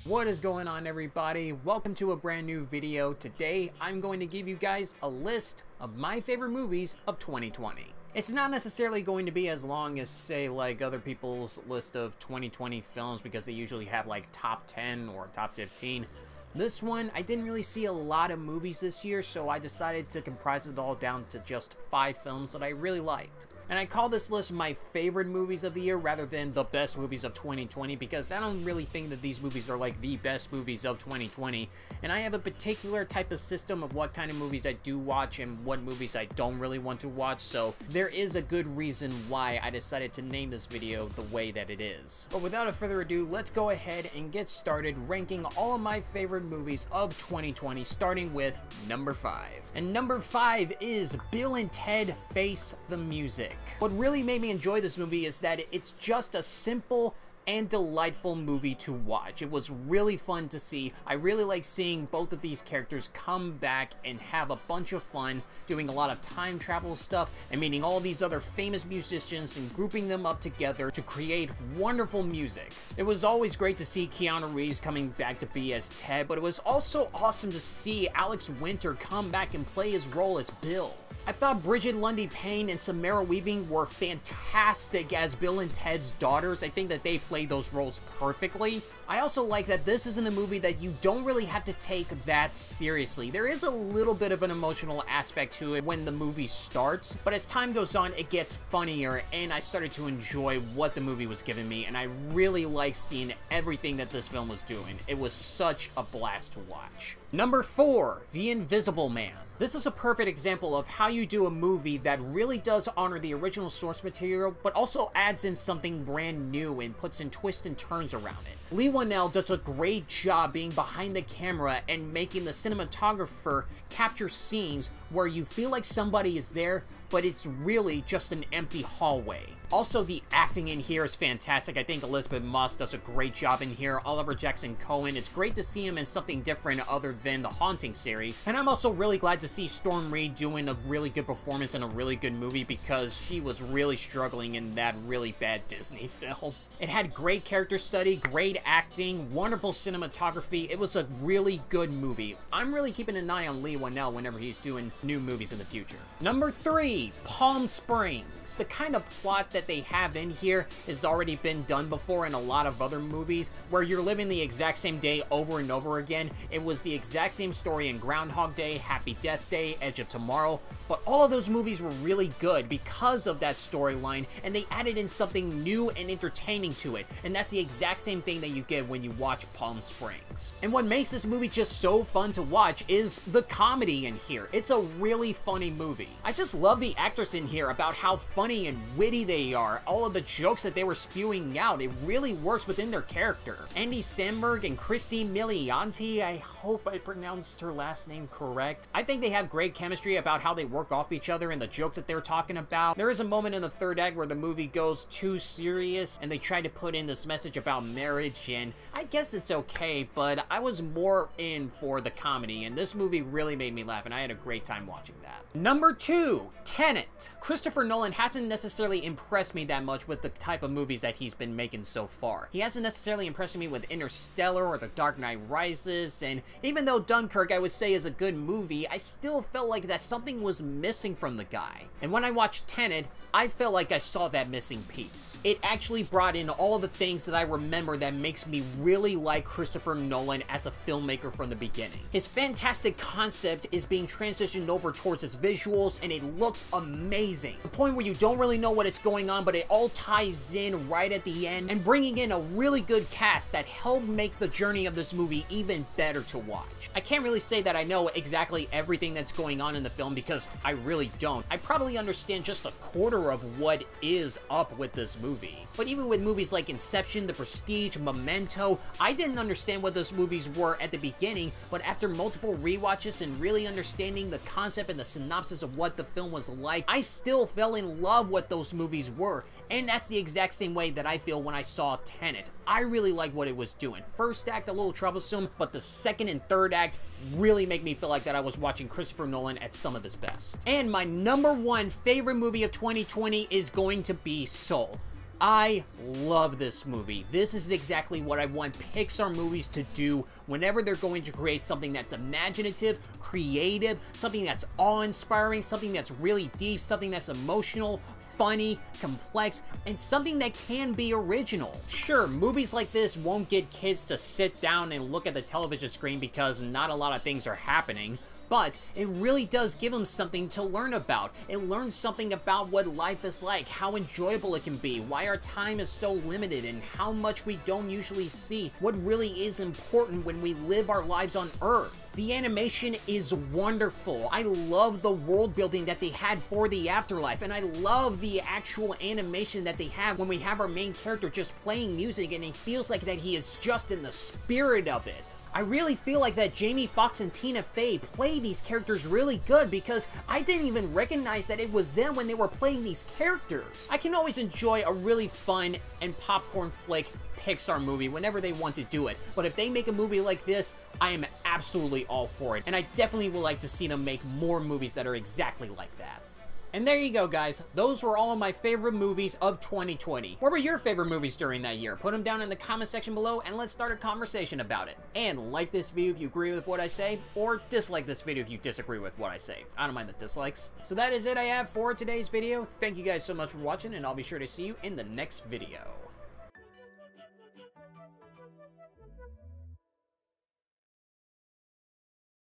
What is going on, everybody? Welcome to a brand new video. Today I'm going to give you guys a list of my favorite movies of 2020. It's not necessarily going to be as long as, say, like other people's list of 2020 films, because they usually have like top 10 or top 15. This one, I didn't really see a lot of movies this year, so I decided to comprise it all down to just 5 films that I really liked. And I call this list my favorite movies of the year rather than the best movies of 2020, because I don't really think that these movies are like the best movies of 2020. And I have a particular type of system of what kind of movies I do watch and what movies I don't really want to watch, so there is a good reason why I decided to name this video the way that it is. But without further ado, let's go ahead and get started ranking all of my favorite movies of 2020, starting with number 5. And number 5 is Bill and Ted Face the Music. What really made me enjoy this movie is that it's just a simple and delightful movie to watch. It was really fun to see. I really like seeing both of these characters come back and have a bunch of fun doing a lot of time travel stuff and meeting all these other famous musicians and grouping them up together to create wonderful music. It was always great to see Keanu Reeves coming back to be as Ted, but it was also awesome to see Alex Winter come back and play his role as Bill. I thought Bridget Lundy Payne and Samara Weaving were fantastic as Bill and Ted's daughters. I think that they played those roles perfectly. I also like that this isn't a movie that you don't really have to take that seriously. There is a little bit of an emotional aspect to it when the movie starts, but as time goes on, it gets funnier, and I started to enjoy what the movie was giving me, and I really liked seeing everything that this film was doing. It was such a blast to watch. Number 4, The Invisible Man. This is a perfect example of how you do a movie that really does honor the original source material, but also adds in something brand new and puts in twists and turns around it. Leigh Whannell does a great job being behind the camera and making the cinematographer capture scenes where you feel like somebody is there, but it's really just an empty hallway. Also, the acting in here is fantastic. I think Elizabeth Moss does a great job in here. Oliver Jackson Cohen, it's great to see him in something different other than the Haunting series. And I'm also really glad to see Storm Reid doing a really good performance in a really good movie, because she was really struggling in that really bad Disney film. It had great character study, great acting, wonderful cinematography. It was a really good movie. I'm really keeping an eye on Leigh Whannell whenever he's doing new movies in the future. Number 3, Palm Springs. The kind of plot that they have in here has already been done before in a lot of other movies, where you're living the exact same day over and over again. It was the exact same story in Groundhog Day, Happy Death Day, Edge of Tomorrow, but all of those movies were really good because of that storyline, and they added in something new and entertaining to it, and that's the exact same thing that you get when you watch Palm Springs. And what makes this movie just so fun to watch is the comedy in here. It's a really funny movie. I just love the actors in here, about how funny and witty they are. All of the jokes that they were spewing out, it really works within their character. Andy Samberg and Christy Milianti, I hope I pronounced her last name correct. I think they have great chemistry about how they work off each other and the jokes that they're talking about. There is a moment in the third act where the movie goes too serious and they try to put in this message about marriage, and I guess it's okay, but I was more in for the comedy, and this movie really made me laugh, and I had a great time watching that. Number 2, Tenet. Christopher Nolan hasn't necessarily impressed me that much with the type of movies that he's been making so far. He hasn't necessarily impressed me with Interstellar or The Dark Knight Rises, and even though Dunkirk I would say is a good movie, I still felt like that something was missing from the guy. And when I watched Tenet, I felt like I saw that missing piece. It actually brought in all the things that I remember that makes me really like Christopher Nolan as a filmmaker from the beginning. His fantastic concept is being transitioned over towards his visuals, and it looks amazing. The point where you don't really know what it's going on, but it all ties in right at the end, and bringing in a really good cast that helped make the journey of this movie even better to watch. I can't really say that I know exactly everything that's going on in the film, because I really don't. I probably understand just a quarter of what is up with this movie. But even with movies like Inception, The Prestige, Memento, I didn't understand what those movies were at the beginning, but after multiple rewatches and really understanding the concept and the synopsis of what the film was like, I still fell in love with those movies were. And that's the exact same way that I feel when I saw Tenet. I really like what it was doing. First act a little troublesome, but the second and third act really make me feel like that I was watching Christopher Nolan at some of his best. And my number 1 favorite movie of 2020 is going to be Soul. I love this movie. This is exactly what I want Pixar movies to do whenever they're going to create something that's imaginative, creative, something that's awe-inspiring, something that's really deep, something that's emotional, funny, complex, and something that can be original. Sure, movies like this won't get kids to sit down and look at the television screen because not a lot of things are happening, but it really does give them something to learn about. It learns something about what life is like, how enjoyable it can be, why our time is so limited, and how much we don't usually see what really is important when we live our lives on Earth. The animation is wonderful. I love the world building that they had for the afterlife, and I love the actual animation that they have when we have our main character just playing music and he feels like that he is just in the spirit of it. I really feel like that Jamie Foxx and Tina Fey play these characters really good because I didn't even recognize that it was them when they were playing these characters. I can always enjoy a really fun and popcorn flick Pixar movie whenever they want to do it, but if they make a movie like this, I am absolutely all for it, and I definitely would like to see them make more movies that are exactly like that. And there you go, guys. Those were all of my favorite movies of 2020. What were your favorite movies during that year? Put them down in the comment section below and let's start a conversation about it. And like this video if you agree with what I say, or dislike this video if you disagree with what I say. I don't mind the dislikes. So that is it I have for today's video. Thank you guys so much for watching, and I'll be sure to see you in the next video.